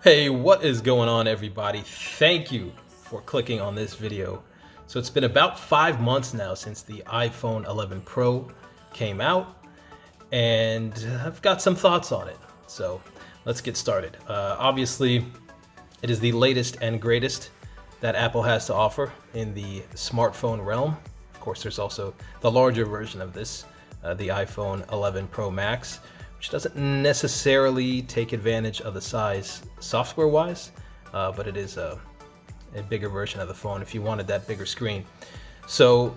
Hey, what is going on, everybody? Thank you for clicking on this video. So it's been about 5 months now since the iPhone 11 Pro came out, and I've got some thoughts on it. So let's get started. Obviously, it is the latest and greatest that Apple has to offer in the smartphone realm. Of course, there's also the larger version of this, the iPhone 11 Pro Max, which doesn't necessarily take advantage of the size software-wise, but it is a bigger version of the phone if you wanted that bigger screen. So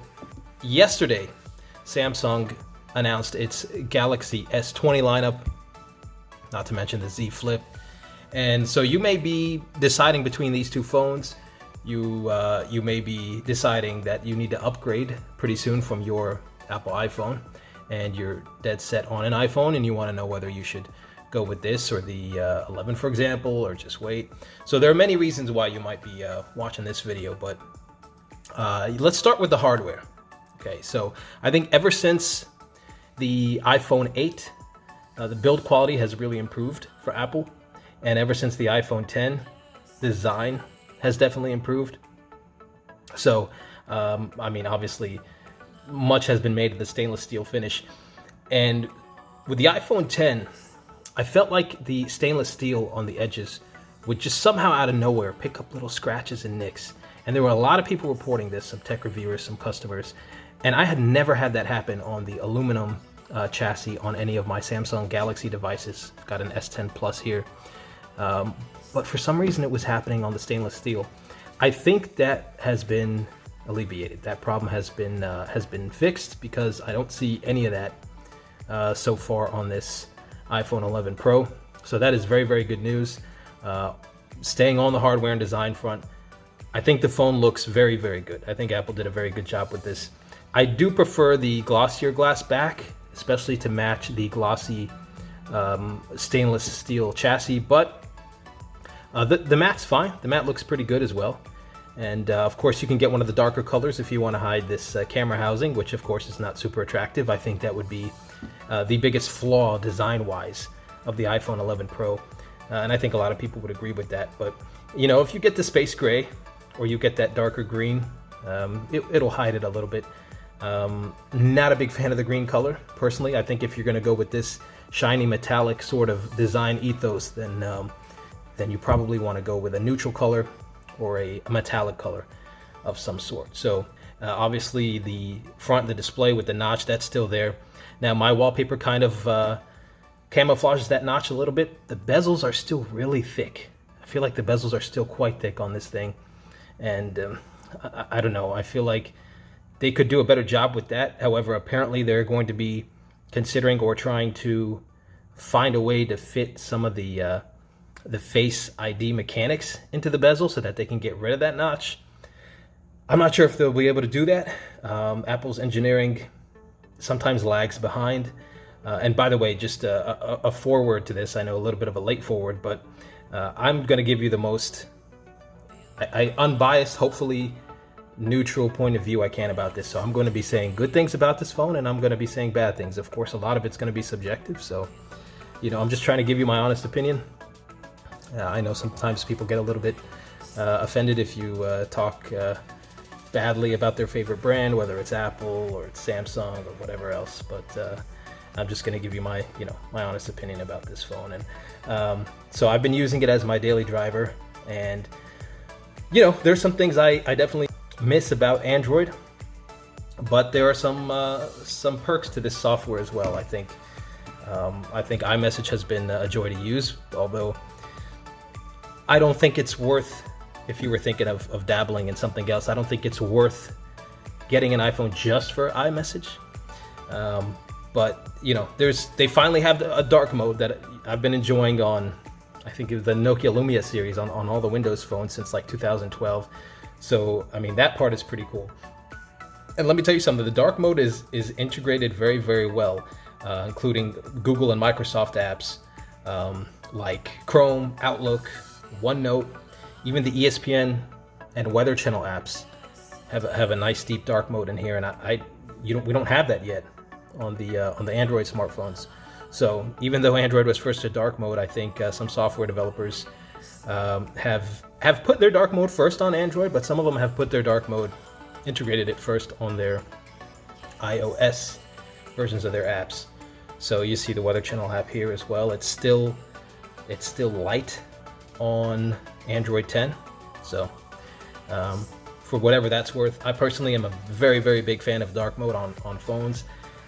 yesterday, Samsung announced its Galaxy S20 lineup, not to mention the Z Flip. And so you may be deciding between these two phones. You may be deciding that you need to upgrade pretty soon from your Apple iPhone, and you're dead set on an iPhone and you want to know whether you should go with this or the 11, for example, or just wait. So there are many reasons why you might be watching this video, but let's start with the hardware. Okay, so I think ever since the iPhone 8, the build quality has really improved for Apple, and ever since the iPhone 10, design has definitely improved. So, I mean, obviously, much has been made of the stainless steel finish. And with the iPhone 10, I felt like the stainless steel on the edges would just somehow out of nowhere pick up little scratches and nicks. And there were a lot of people reporting this, some tech reviewers, some customers. And I had never had that happen on the aluminum chassis on any of my Samsung Galaxy devices. I've got an S10 Plus here. But for some reason it was happening on the stainless steel. I think that has been alleviated. That problem has been fixed, because I don't see any of that so far on this iPhone 11 Pro. So that is very, very good news. Staying on the hardware and design front, I think the phone looks very, very good. I think Apple did a very good job with this. I do prefer the glossier glass back, especially to match the glossy stainless steel chassis, but the matte's fine. The matte looks pretty good as well. And of course, you can get one of the darker colors if you want to hide this camera housing, which of course is not super attractive. I think that would be the biggest flaw design-wise of the iPhone 11 Pro. And I think a lot of people would agree with that. But, you know, if you get the space gray or you get that darker green, it'll hide it a little bit. Not a big fan of the green color, personally. I think if you're going to go with this shiny metallic sort of design ethos, then you probably want to go with a neutral color or a metallic color of some sort. So obviously the front, the display with the notch, that's still there. Now my wallpaper kind of camouflages that notch a little bit. The bezels are still really thick. I feel like the bezels are still quite thick on this thing. And I don't know, I feel like they could do a better job with that. However, apparently they're going to be considering or trying to find a way to fit some of the Face ID mechanics into the bezel so that they can get rid of that notch. I'm not sure if they'll be able to do that. Apple's engineering sometimes lags behind. And by the way, just a forward to this, I know a little bit of a late forward, but I'm going to give you the most unbiased, hopefully neutral point of view I can about this. So I'm going to be saying good things about this phone, and I'm going to be saying bad things. Of course, a lot of it's going to be subjective. So, you know, I'm just trying to give you my honest opinion. I know sometimes people get a little bit offended if you talk badly about their favorite brand, whether it's Apple or it's Samsung or whatever else. But I'm just going to give you my honest opinion about this phone. And so I've been using it as my daily driver, and you know, there's some things I definitely miss about Android, but there are some perks to this software as well. I think iMessage has been a joy to use, although I don't think it's worth, if you were thinking of dabbling in something else, I don't think it's worth getting an iPhone just for iMessage. But you know, they finally have a dark mode that I've been enjoying on, I think it was the Nokia Lumia series on all the Windows phones since like 2012. So I mean, that part is pretty cool. And let me tell you something, the dark mode is integrated very, very well, including Google and Microsoft apps like Chrome, Outlook, OneNote, even the ESPN and Weather Channel apps have a nice deep dark mode in here, and we don't have that yet on the Android smartphones. So even though Android was first to dark mode, I think some software developers have put their dark mode first on Android, but some of them have put their dark mode, integrated it first on their iOS versions of their apps. So you see the Weather Channel app here as well. It's still light on Android 10. So for whatever that's worth, I personally am a very, very big fan of dark mode on phones.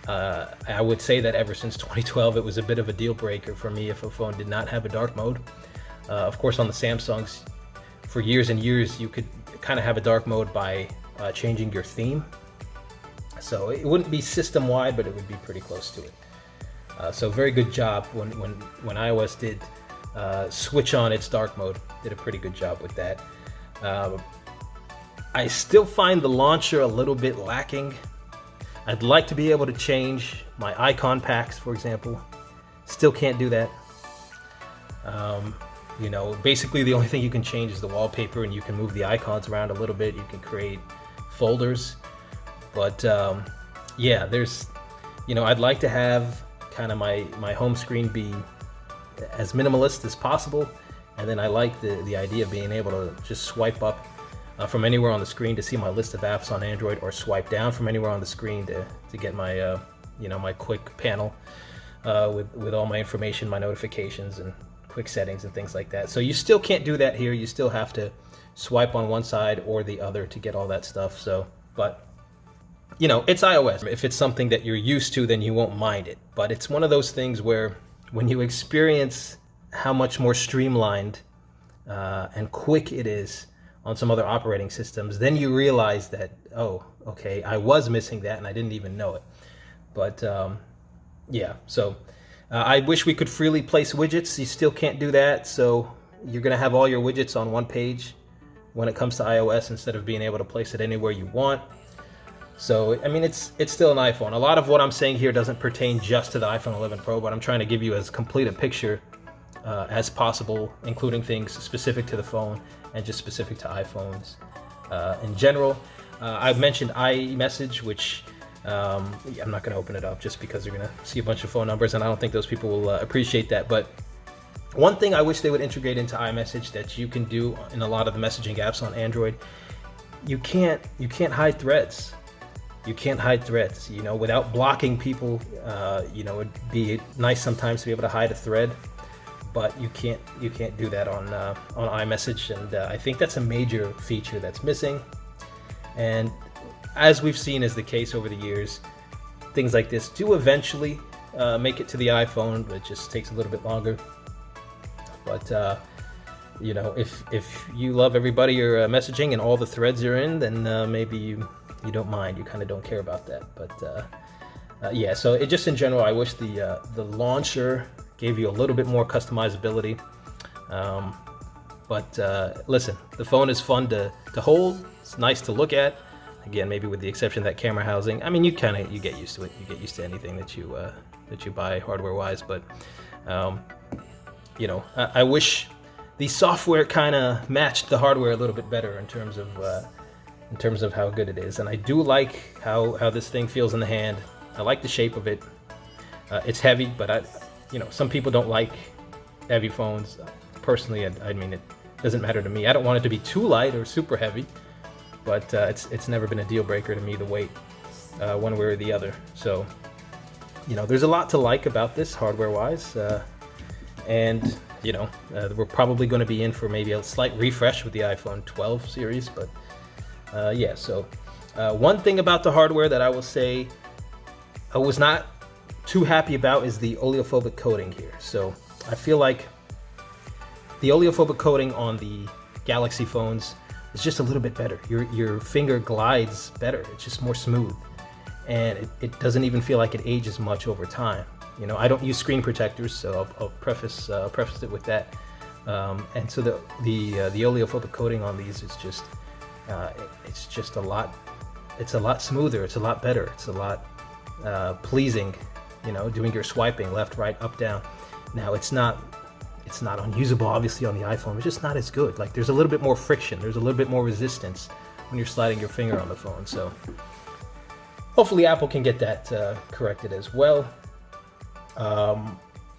I would say that ever since 2012, it was a bit of a deal breaker for me if a phone did not have a dark mode. Of course, on the Samsungs, for years and years, you could kind of have a dark mode by changing your theme. So it wouldn't be system-wide, but it would be pretty close to it. So very good job when iOS did switch on its dark mode. Did a pretty good job with that. I still find the launcher a little bit lacking. I'd like to be able to change my icon packs, for example. Still can't do that. You know, basically the only thing you can change is the wallpaper, and you can move the icons around a little bit. You can create folders, but yeah, there's, you know, I'd like to have kind of my home screen be as minimalist as possible, and then I like the idea of being able to just swipe up from anywhere on the screen to see my list of apps on Android, or swipe down from anywhere on the screen to get my you know, my quick panel with all my information, my notifications, and quick settings and things like that. So you still can't do that here. You still have to swipe on one side or the other to get all that stuff. So, but you know, it's iOS. If it's something that you're used to, then you won't mind it. But it's one of those things where when you experience how much more streamlined and quick it is on some other operating systems, then you realize that, oh, okay, I was missing that and I didn't even know it. But yeah, so I wish we could freely place widgets. You still can't do that, so you're going to have all your widgets on one page when it comes to iOS instead of being able to place it anywhere you want. So, I mean, it's still an iPhone. A lot of what I'm saying here doesn't pertain just to the iPhone 11 Pro, but I'm trying to give you as complete a picture as possible, including things specific to the phone and just specific to iPhones in general. I've mentioned iMessage, which I'm not going to open it up just because you're going to see a bunch of phone numbers, and I don't think those people will appreciate that. But one thing I wish they would integrate into iMessage that you can do in a lot of the messaging apps on Android, you can't hide threads. You can't hide threads, you know, without blocking people. You know, it'd be nice sometimes to be able to hide a thread, but you can't do that on iMessage, and I think that's a major feature that's missing. And as we've seen is the case over the years, things like this do eventually make it to the iPhone, but it just takes a little bit longer. But you know, if you love everybody you're messaging and all the threads you're in, then maybe you don't mind. You kind of don't care about that. But yeah, so it just in general, I wish the launcher gave you a little bit more customizability. But listen, the phone is fun to hold. It's nice to look at. Again, maybe with the exception of that camera housing. I mean, you get used to it. You get used to anything that you buy hardware-wise. But you know, I wish the software kind of matched the hardware a little bit better in terms of how good it is. And I do like how this thing feels in the hand. I like the shape of it. It's heavy, but you know, some people don't like heavy phones. Personally, I mean, it doesn't matter to me. I don't want it to be too light or super heavy, but it's never been a deal breaker to me, the weight, one way or the other. So, you know, there's a lot to like about this hardware-wise, and you know, we're probably going to be in for maybe a slight refresh with the iPhone 12 series, but yeah. So one thing about the hardware that I will say I was not too happy about is the oleophobic coating here. So I feel like the oleophobic coating on the Galaxy phones is just a little bit better. Your finger glides better. It's just more smooth, and it doesn't even feel like it ages much over time. You know, I don't use screen protectors, so I'll preface it with that. And so the oleophobic coating on these is just it's just a lot. It's a lot smoother. It's a lot better. It's a lot pleasing. You know, doing your swiping left, right, up, down. Now it's not unusable, obviously, on the iPhone. It's just not as good. Like, there's a little bit more friction. There's a little bit more resistance when you're sliding your finger on the phone. So hopefully Apple can get that corrected as well.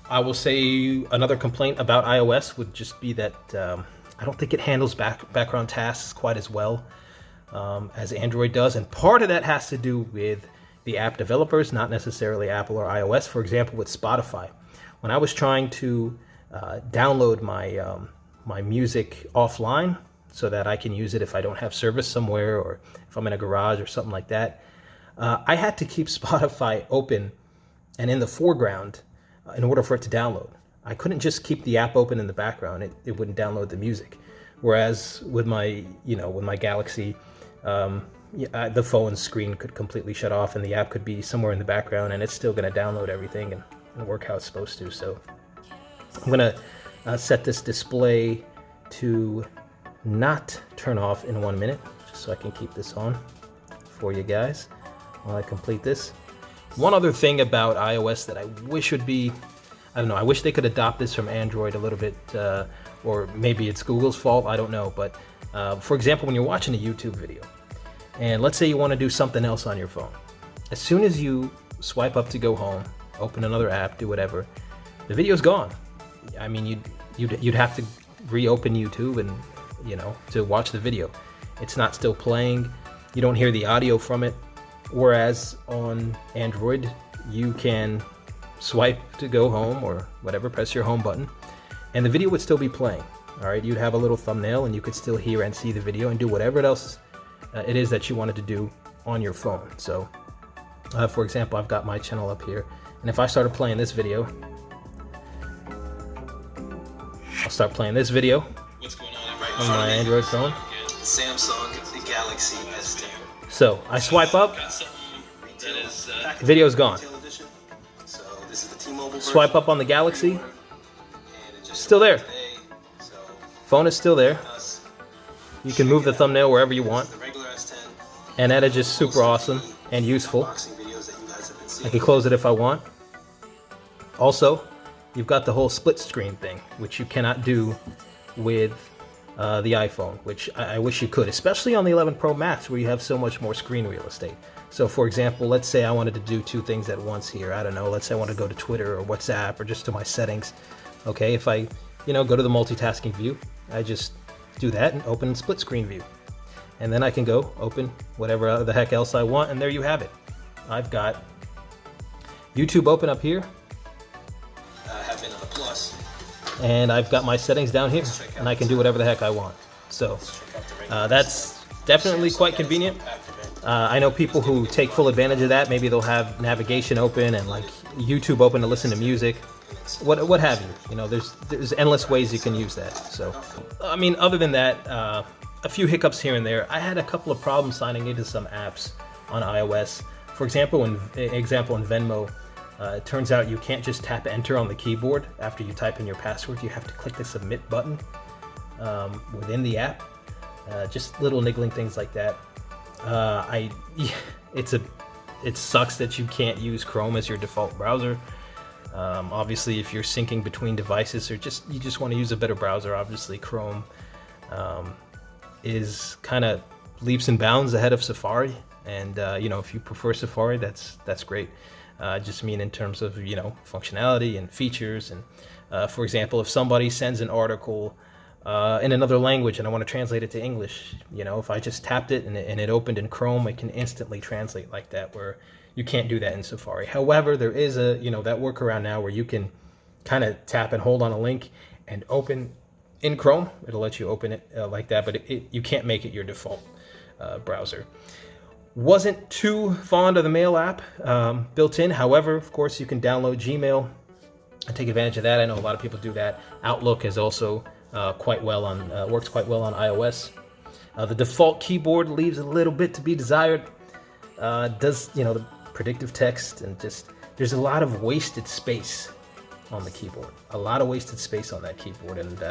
I will say another complaint about iOS would just be that I don't think it handles background tasks quite as well as Android does. And part of that has to do with the app developers, not necessarily Apple or iOS. For example, with Spotify, when I was trying to download my music offline so that I can use it if I don't have service somewhere or if I'm in a garage or something like that, I had to keep Spotify open and in the foreground in order for it to download. I couldn't just keep the app open in the background. It wouldn't download the music. Whereas with my Galaxy, the phone screen could completely shut off and the app could be somewhere in the background and it's still going to download everything and work how it's supposed to. So I'm going to set this display to not turn off in 1 minute, just so I can keep this on for you guys while I complete this. One other thing about iOS that I wish would be, I don't know, I wish they could adopt this from Android a little bit, or maybe it's Google's fault, I don't know. But for example, when you're watching a YouTube video, and let's say you want to do something else on your phone, as soon as you swipe up to go home, open another app, do whatever, the video's gone. I mean, you'd have to reopen YouTube and, to watch the video. It's not still playing. You don't hear the audio from it. Whereas on Android, you can swipe to go home or whatever, press your home button, and the video would still be playing. All right, you'd have a little thumbnail and you could still hear and see the video and do whatever else it is that you wanted to do on your phone. So, for example, I've got my channel up here, and if I started playing this video, I'll start playing this video on my Android phone. Samsung Galaxy S10. So I swipe up, video's gone. Swipe up on the Galaxy, still there. Phone is still there. You can move the thumbnail wherever you want, and that is just super awesome and useful. I can close it if I want. Also, you've got the whole split screen thing, which you cannot do with the iPhone, which I wish you could, especially on the 11 Pro Max, where you have so much more screen real estate. So for example, let's say I wanted to do two things at once here. I don't know, let's say I want to go to Twitter or WhatsApp or just to my settings. Okay, if I, go to the multitasking view, I just do that and open split screen view. And then I can go open whatever the heck else I want, and there you have it. I've got YouTube open up here. Have been on the plus. And I've got my settings down here, and I can do whatever the heck I want. So that's definitely quite convenient. I know people who take full advantage of that. Maybe they'll have navigation open and like YouTube open to listen to music, what have you. There's endless ways you can use that. So, I mean, other than that, a few hiccups here and there. I had a couple of problems signing into some apps on iOS. For example, in Venmo. It turns out you can't just tap enter on the keyboard after you type in your password. You have to click the submit button within the app. Just little niggling things like that. It sucks that you can't use Chrome as your default browser. Obviously, if you're syncing between devices or you just want to use a better browser, obviously Chrome is kind of leaps and bounds ahead of Safari. And if you prefer Safari, that's great. I just mean in terms of, functionality and features. And for example, if somebody sends an article in another language and I want to translate it to English, if I just tapped it and it opened in Chrome, it can instantly translate like that, where you can't do that in Safari. However, there is that workaround now where you can kind of tap and hold on a link and open in Chrome. It'll let you open it like that, but you can't make it your default browser. Wasn't too fond of the Mail app built in. However, of course, you can download Gmail and take advantage of that. I know a lot of people do that. Outlook is also works quite well on iOS. The default keyboard leaves a little bit to be desired. Does the predictive text, and just there's a lot of wasted space on the keyboard. A lot of wasted space on that keyboard, and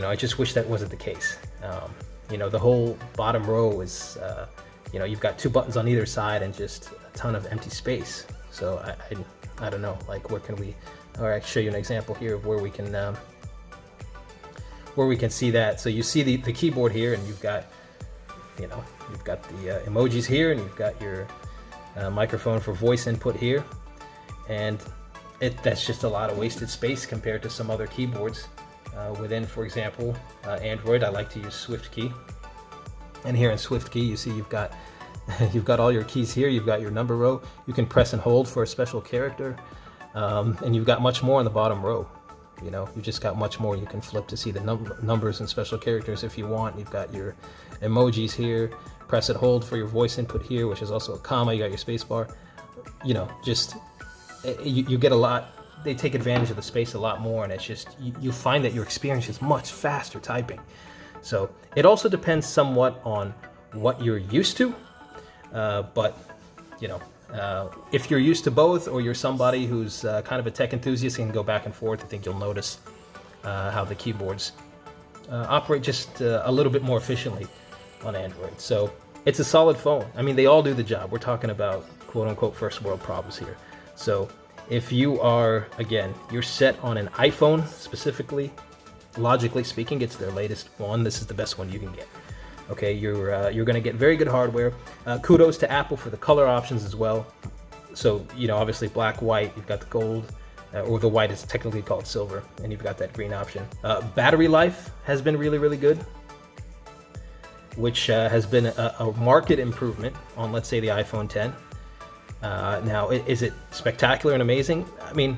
I just wish that wasn't the case. The whole bottom row is. You've got two buttons on either side and just a ton of empty space. So I don't know, like where can we, or I can show you an example here of where we can see that. So you see the keyboard here, and you've got the emojis here, and you've got your microphone for voice input here. And That's just a lot of wasted space compared to some other keyboards. Within, for example, Android, I like to use SwiftKey. And here in SwiftKey, you see you've got you've got all your keys here. You've got your number row. You can press and hold for a special character, and you've got much more in the bottom row. You know, you just got much more. You can flip to see the numbers and special characters if you want. You've got your emojis here. Press and hold for your voice input here, which is also a comma. You got your space bar. You know, just you get a lot. They take advantage of the space a lot more, and it's just you find that your experience is much faster typing. So it also depends somewhat on what you're used to, but you know, if you're used to both, or you're somebody who's kind of a tech enthusiast and can go back and forth, I think you'll notice how the keyboards operate just a little bit more efficiently on Android. So it's a solid phone. I mean, they all do the job. We're talking about quote unquote first world problems here. So if you are, again, you're set on an iPhone specifically, logically speaking, it's their latest one. This is the best one you can get. Okay, you're going to get very good hardware. Kudos to Apple for the color options as well. So, you know, obviously black, white, you've got the gold, or the white is technically called silver, and you've got that green option. Battery life has been really, really good, which has been a market improvement on, let's say, the iPhone 10. Now, is it spectacular and amazing? I mean,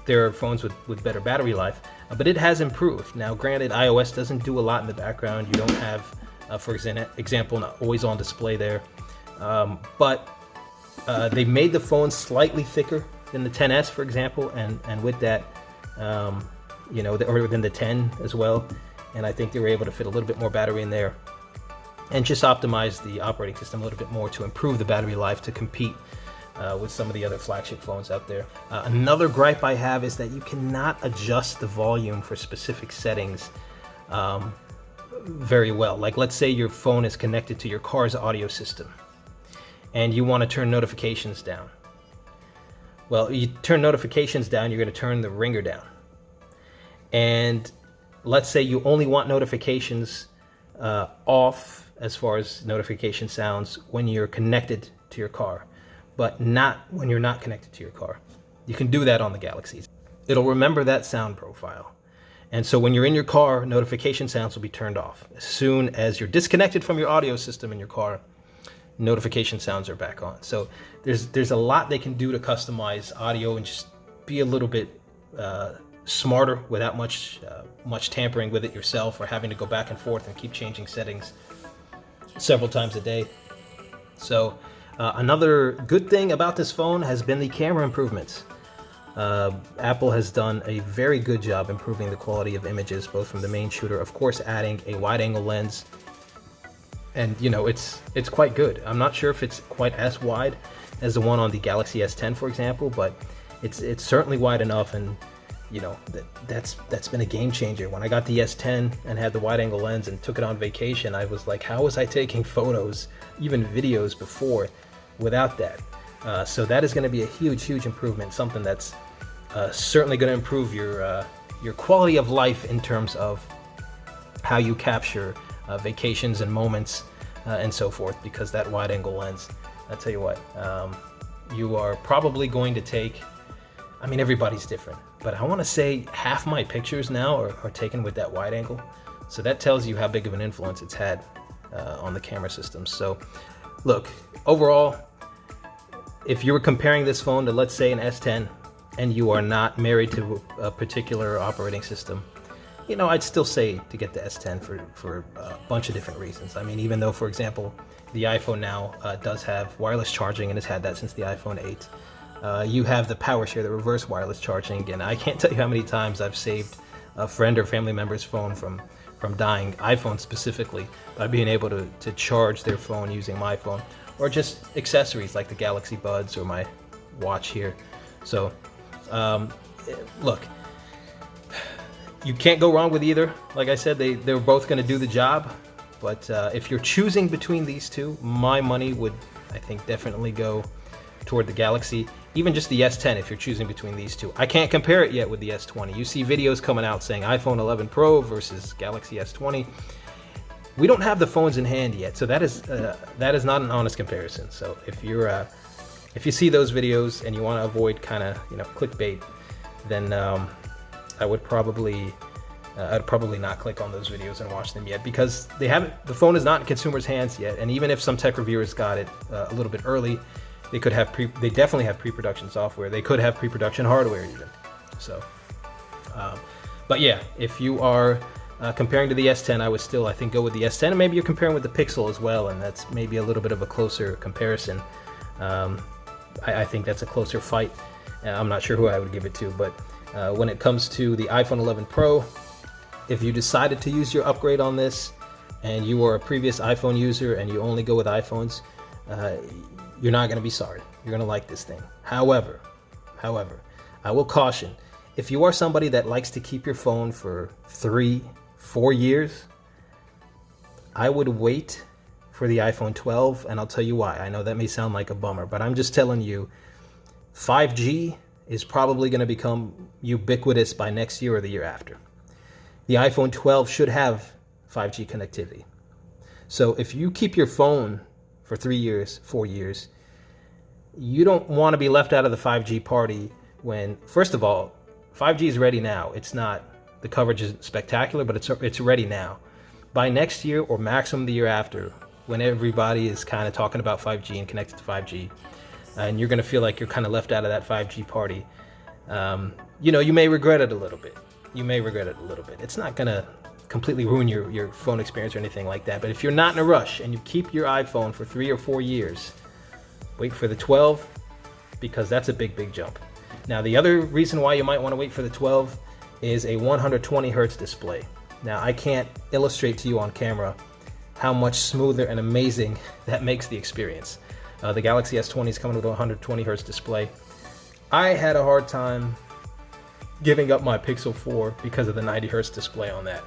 there are phones with better battery life, but it has improved. Now, granted, iOS doesn't do a lot in the background. You don't have, for example, an always-on display there. But they made the phone slightly thicker than the 10s, for example, and with that, you know, or than the 10 as well. And I think they were able to fit a little bit more battery in there and just optimize the operating system a little bit more to improve the battery life to compete with some of the other flagship phones out there. Another gripe I have is that you cannot adjust the volume for specific settings very well. Like, let's say your phone is connected to your car's audio system and you want to turn notifications down. Well, you turn notifications down, you're going to turn the ringer down. And let's say you only want notifications off as far as notification sounds when you're connected to your car, but not when you're not connected to your car. You can do that on the Galaxies. It'll remember that sound profile. And so when you're in your car, notification sounds will be turned off. As soon as you're disconnected from your audio system in your car, notification sounds are back on. So there's a lot they can do to customize audio and just be a little bit smarter without much tampering with it yourself, or having to go back and forth and keep changing settings several times a day. So another good thing about this phone has been the camera improvements. Apple has done a very good job improving the quality of images, both from the main shooter, of course, adding a wide-angle lens, and you know, it's quite good. I'm not sure if it's quite as wide as the one on the Galaxy S10, for example, but it's certainly wide enough, and you know, that's been a game changer. When I got the S10 and had the wide-angle lens and took it on vacation, I was like, how was I taking photos, even videos before, without that? So that is going to be a huge improvement, something that's certainly going to improve your quality of life in terms of how you capture vacations and moments and so forth, because that wide-angle lens, I tell you what, you are probably going to take, I mean, everybody's different, but I want to say half my pictures now are taken with that wide angle. So that tells you how big of an influence it's had on the camera systems. So look, overall, if you were comparing this phone to, let's say, an S10, and you are not married to a particular operating system, you know, I'd still say to get the S10 for a bunch of different reasons. I mean, even though, for example, the iPhone now does have wireless charging and has had that since the iPhone 8. You have the PowerShare, the reverse wireless charging. Again, I can't tell you how many times I've saved a friend or family member's phone from dying, iPhone specifically, by being able to charge their phone using my phone, or just accessories like the Galaxy Buds or my watch here. So, look, you can't go wrong with either. Like I said, they're both going to do the job. But if you're choosing between these two, my money would, I think, definitely go toward the Galaxy. Even just the S10, if you're choosing between these two. I can't compare it yet with the S20. You see videos coming out saying iPhone 11 Pro versus Galaxy S20. We don't have the phones in hand yet, so that is not an honest comparison. So if you see those videos and you want to avoid kind of, you know, clickbait, then I'd probably not click on those videos and watch them yet, because the phone is not in consumers' hands yet. And even if some tech reviewers got it a little bit early, they definitely have pre-production software. They could have pre-production hardware even. So, but yeah, if you are comparing to the S10, I would still, I think, go with the S10, and maybe you're comparing with the Pixel as well, and that's maybe a little bit of a closer comparison. I think that's a closer fight. I'm not sure who I would give it to, but when it comes to the iPhone 11 Pro, if you decided to use your upgrade on this, and you are a previous iPhone user and you only go with iPhones, you're not going to be sorry. You're going to like this thing. However, I will caution, if you are somebody that likes to keep your phone for 3-4 years, I would wait for the iPhone 12, and I'll tell you why. I know that may sound like a bummer, but I'm just telling you, 5G is probably going to become ubiquitous by next year or the year after. The iPhone 12 should have 5G connectivity. So if you keep your phone for 3 years, 4 years, you don't want to be left out of the 5G party when, first of all, 5G is ready now. It's not, the coverage isn't spectacular, but it's ready now. By next year or maximum the year after, when everybody is kind of talking about 5G and connected to 5G, and you're going to feel like you're kind of left out of that 5G party, you may regret it a little bit. It's not going to completely ruin your phone experience or anything like that. But if you're not in a rush and you keep your iPhone for 3 or 4 years, wait for the 12, because that's a big jump. Now, the other reason why you might want to wait for the 12 is a 120 hertz display. Now, I can't illustrate to you on camera how much smoother and amazing that makes the experience. The Galaxy S20 is coming with a 120 hertz display. I had a hard time giving up my Pixel 4 because of the 90 hertz display on that.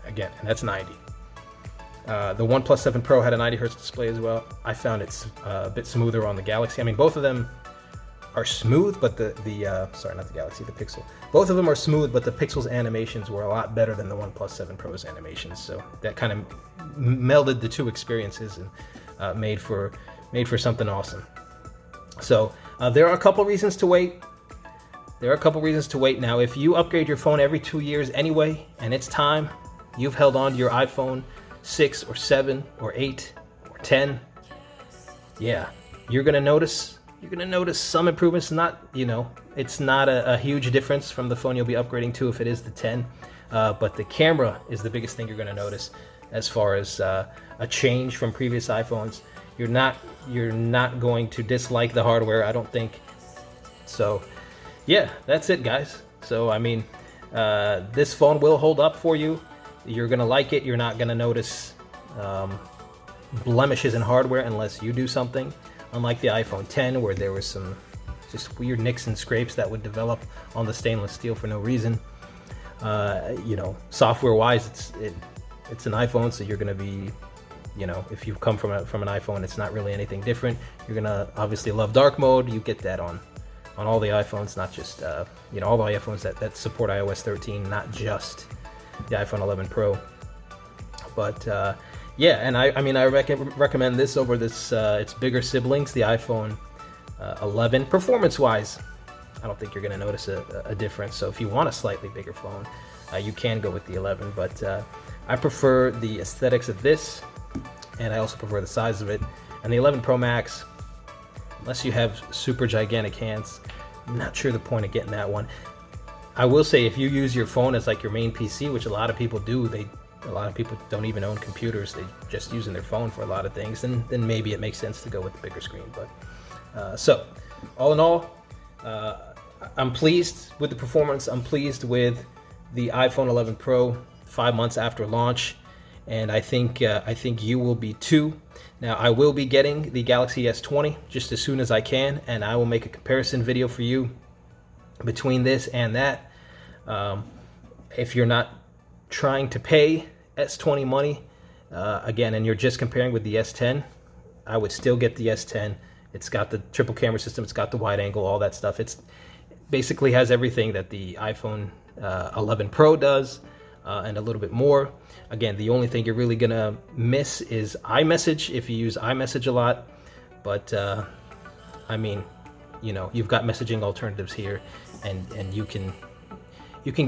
Again, and that's 90. The OnePlus 7 Pro had a 90 hertz display as well. I found it's a bit smoother on the Galaxy. I mean, both of them are smooth, but the Pixel. Both of them are smooth, but the Pixel's animations were a lot better than the OnePlus 7 Pro's animations. So that kind of melded the two experiences and made for something awesome. So there are a couple reasons to wait. Now, if you upgrade your phone every 2 years anyway, and it's time, you've held on to your iPhone 6 or 7 or 8 or 10, yeah, you're gonna notice some improvements. It's not a huge difference from the phone you'll be upgrading to if it is the 10, but the camera is the biggest thing you're gonna notice as far as a change from previous iPhones. You're not going to dislike the hardware, I don't think. So yeah, that's it, guys. So I mean, this phone will hold up for you. You're gonna like it. You're not gonna notice blemishes in hardware unless you do something. Unlike the iPhone 10, where there was some just weird nicks and scrapes that would develop on the stainless steel for no reason. Software-wise, it's an iPhone, so you're gonna be, if you come from an iPhone, it's not really anything different. You're gonna obviously love dark mode. You get that on all the iPhones, not just all the iPhones that support iOS 13, not just the iPhone 11 Pro. But yeah, and I recommend this over its bigger siblings, the iPhone 11. Performance-wise, I don't think you're going to notice a difference. So if you want a slightly bigger phone, you can go with the 11. But I prefer the aesthetics of this, and I also prefer the size of it. And the 11 Pro Max, unless you have super gigantic hands, I'm not sure the point of getting that one. I will say, if you use your phone as like your main PC, which a lot of people do, a lot of people don't even own computers, they just using their phone for a lot of things, then maybe it makes sense to go with the bigger screen. But so all in all, I'm pleased with the performance. I'm pleased with the iPhone 11 Pro 5 months after launch, and I think you will be too. Now, I will be getting the Galaxy S20 just as soon as I can, and I will make a comparison video for you between this and that. If you're not trying to pay S20 money, again, and you're just comparing with the S10, I would still get the S10. It's got the triple camera system, it's got the wide angle, all that stuff. It's basically has everything that the iPhone 11 Pro does, and a little bit more. Again, the only thing you're really gonna miss is iMessage if you use iMessage a lot. But I mean, you know, you've got messaging alternatives here, and you can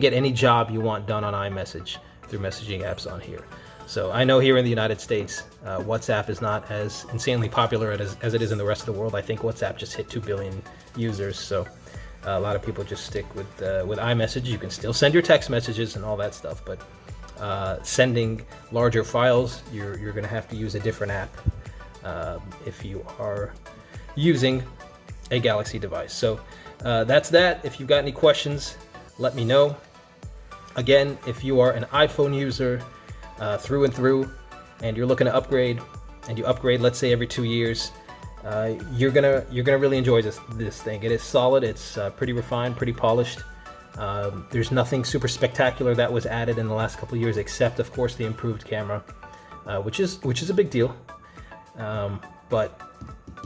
get any job you want done on iMessage through messaging apps on here. So I know here in the United States, WhatsApp is not as insanely popular as it is in the rest of the world. I think WhatsApp just hit 2 billion users, so a lot of people just stick with iMessage. You can still send your text messages and all that stuff, but sending larger files, you're going to have to use a different app if you are using a Galaxy device. So that's that. If you've got any questions, let me know. Again, if you are an iPhone user through and through, and you're looking to upgrade, and you upgrade, let's say every 2 years, you're gonna really enjoy this thing. It is solid. It's pretty refined, pretty polished. There's nothing super spectacular that was added in the last couple of years, except of course the improved camera, which is a big deal. But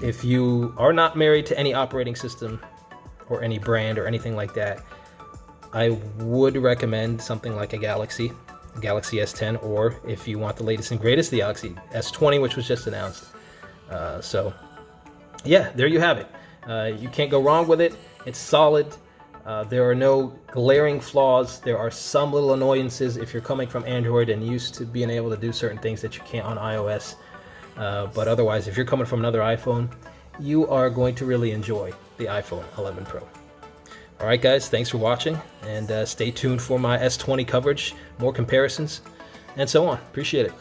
if you are not married to any operating system or any brand or anything like that, I would recommend something like a Galaxy S10, or if you want the latest and greatest, the Galaxy S20, which was just announced. So yeah, there you have it. You can't go wrong with it. It's solid. There are no glaring flaws. There are some little annoyances if you're coming from Android and used to being able to do certain things that you can't on iOS. But otherwise, if you're coming from another iPhone, you are going to really enjoy the iPhone 11 Pro. All right, guys, thanks for watching, and stay tuned for my S20 coverage, more comparisons, and so on. Appreciate it.